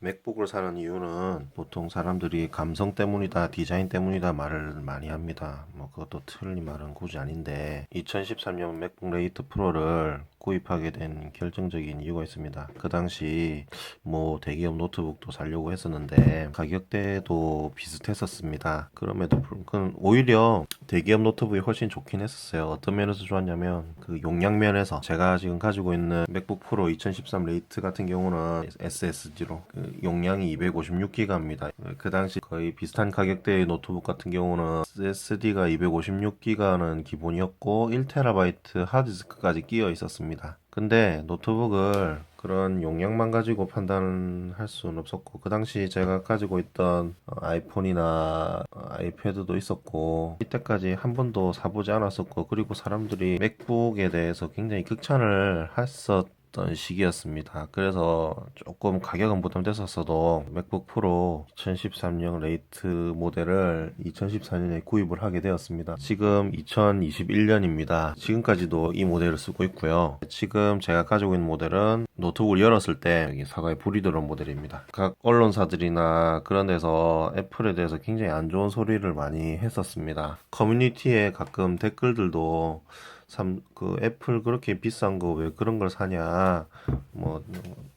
맥북을 사는 이유는 보통 사람들이 감성 때문이다, 디자인 때문이다 말을 많이 합니다. 뭐 그것도 틀린 말은 굳이 아닌데 2013년 맥북 레이트 프로를 구입하게 된 결정적인 이유가 있습니다. 그 당시 뭐 대기업 노트북도 사려고 했었는데 가격대도 비슷했었습니다. 그럼에도 불구하고 오히려 대기업 노트북이 훨씬 좋긴 했었어요. 어떤 면에서 좋았냐면 그 용량 면에서 제가 지금 가지고 있는 맥북 프로 2013 레이트 같은 경우는 SSD로 그 용량이 256기가입니다. 그 당시 거의 비슷한 가격대의 노트북 같은 경우는 SSD가 256기가는 기본이었고 1TB 하드디스크까지 끼어 있었습니다. 근데 노트북을 그런 용량만 가지고 판단할 수는 없었고 그 당시 제가 가지고 있던 아이폰이나 아이패드도 있었고 이때까지 한 번도 사보지 않았었고 그리고 사람들이 맥북에 대해서 굉장히 극찬을 했었던 시기였습니다. 그래서 조금 가격은 부담됐었어도 맥북 프로 2013년 레이트 모델을 2014년에 구입을 하게 되었습니다. 지금 2021년입니다. 지금까지도 이 모델을 쓰고 있고요. 지금 제가 가지고 있는 모델은 노트북을 열었을 때 여기 사과에 불이 들어온 모델입니다. 각 언론사들이나 그런 데서 애플에 대해서 굉장히 안 좋은 소리를 많이 했었습니다. 커뮤니티에 가끔 댓글들도 그 애플 그렇게 비싼 거 왜 그런 걸 사냐 뭐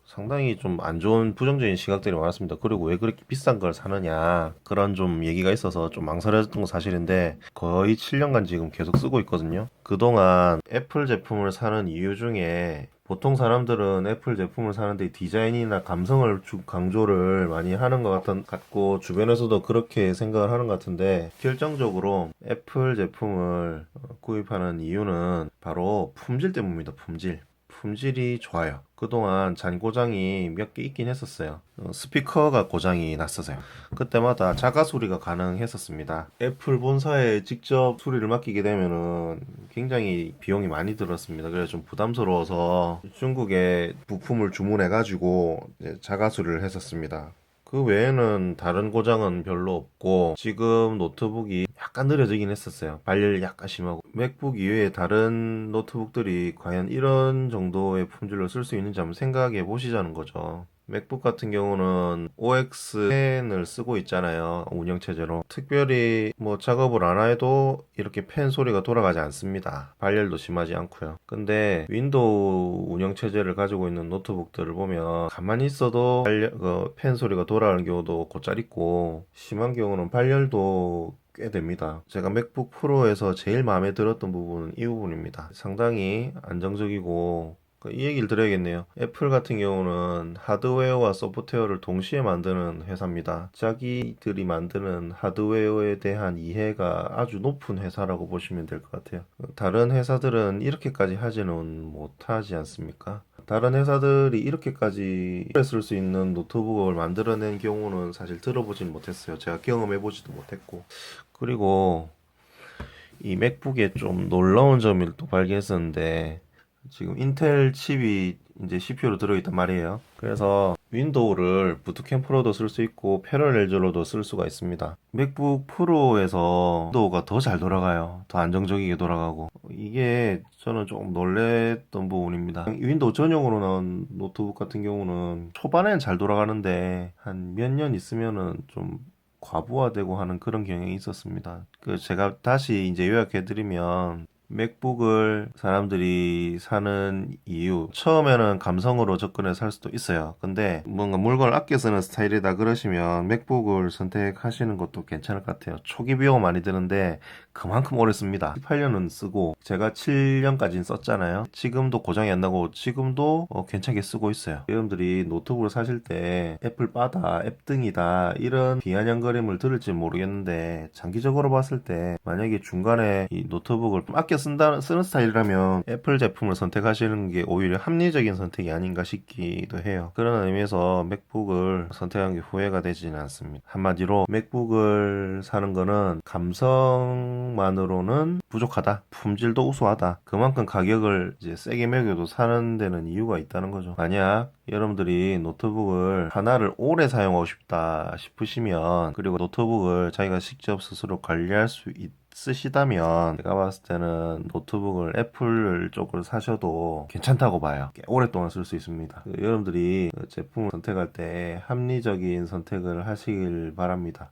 상당히 좀 안 좋은 부정적인 시각들이 많았습니다. 그리고 왜 그렇게 비싼 걸 사느냐 그런 좀 얘기가 있어서 좀 망설여졌던 건 사실인데 거의 7년간 지금 계속 쓰고 있거든요. 그동안 애플 제품을 사는 이유 중에 보통 사람들은 애플 제품을 사는데 디자인이나 감성을 강조를 많이 하는 것 같고 주변에서도 그렇게 생각을 하는 것 같은데 결정적으로 애플 제품을 구입하는 이유는 바로 품질 때문입니다. 품질이 좋아요. 그동안 잔고장이 몇 개 있긴 했었어요. 스피커가 고장이 났었어요. 그때마다 자가 수리가 가능했었습니다. 애플 본사에 직접 수리를 맡기게 되면은 굉장히 비용이 많이 들었습니다. 그래서 좀 부담스러워서 중국에 부품을 주문해가지고 자가 수리를 했었습니다. 그 외에는 다른 고장은 별로 없고 지금 노트북이 약간 느려지긴 했었어요. 발열이 약간 심하고 맥북 이외에 다른 노트북들이 과연 이런 정도의 품질로 쓸 수 있는지 한번 생각해 보시자는 거죠. 맥북 같은 경우는 OX 10을 쓰고 있잖아요. 운영체제로. 특별히 뭐 작업을 안 해도 이렇게 펜 소리가 돌아가지 않습니다. 발열도 심하지 않고요. 근데 윈도우 운영체제를 가지고 있는 노트북들을 보면 가만히 있어도 펜 소리가 돌아가는 경우도 곧잘 있고 심한 경우는 발열도 꽤 됩니다. 제가 맥북 프로에서 제일 마음에 들었던 부분은 이 부분입니다. 상당히 안정적이고 이 얘기를 드려야겠네요. 애플 같은 경우는 하드웨어와 소프트웨어를 동시에 만드는 회사입니다. 자기들이 만드는 하드웨어에 대한 이해가 아주 높은 회사라고 보시면 될 것 같아요. 다른 회사들은 이렇게까지 하지는 못하지 않습니까? 다른 회사들이 이렇게까지 쓸 수 있는 노트북을 만들어낸 경우는 사실 들어보진 못했어요. 제가 경험해보지도 못했고. 그리고 이 맥북에 좀 놀라운 점을 또 발견했었는데 지금 인텔 칩이 이제 CPU로 들어있단 말이에요. 그래서 윈도우를 부트캠프로도 쓸 수 있고 패러렐즈로도 쓸 수가 있습니다. 맥북 프로에서 윈도우가 더 잘 돌아가요. 더 안정적이게 돌아가고 이게 저는 조금 놀랬던 부분입니다. 윈도우 전용으로 나온 노트북 같은 경우는 초반엔 잘 돌아가는데 한 몇 년 있으면은 좀 과부하되고 하는 그런 경향이 있었습니다. 그 제가 다시 이제 요약해드리면 맥북을 사람들이 사는 이유 처음에는 감성으로 접근해서 살 수도 있어요. 근데 뭔가 물건을 아껴 쓰는 스타일이다 그러시면 맥북을 선택하시는 것도 괜찮을 것 같아요. 초기 비용 많이 드는데 그만큼 오래 씁니다. 18년은 쓰고 제가 7년까지는 썼잖아요. 지금도 고장이 안 나고 지금도 괜찮게 쓰고 있어요. 여러분들이 노트북을 사실 때 애플 바다, 앱등이다 이런 비아냥거림을 들을지 모르겠는데 장기적으로 봤을 때 만약에 중간에 이 노트북을 좀 아껴 쓰는 스타일이라면 애플 제품을 선택하시는 게 오히려 합리적인 선택이 아닌가 싶기도 해요. 그런 의미에서 맥북을 선택한 게 후회가 되지는 않습니다. 한마디로 맥북을 사는 거는 감성만으로는 부족하다. 품질도 우수하다. 그만큼 가격을 이제 세게 매겨도 사는 데는 이유가 있다는 거죠. 만약 여러분들이 노트북을 하나를 오래 사용하고 싶다 싶으시면 그리고 노트북을 자기가 직접 스스로 관리할 수 쓰시다면 제가 봤을 때는 노트북을 애플 쪽을 사셔도 괜찮다고 봐요. 꽤 오랫동안 쓸 수 있습니다. 여러분들이 제품을 선택할 때 합리적인 선택을 하시길 바랍니다.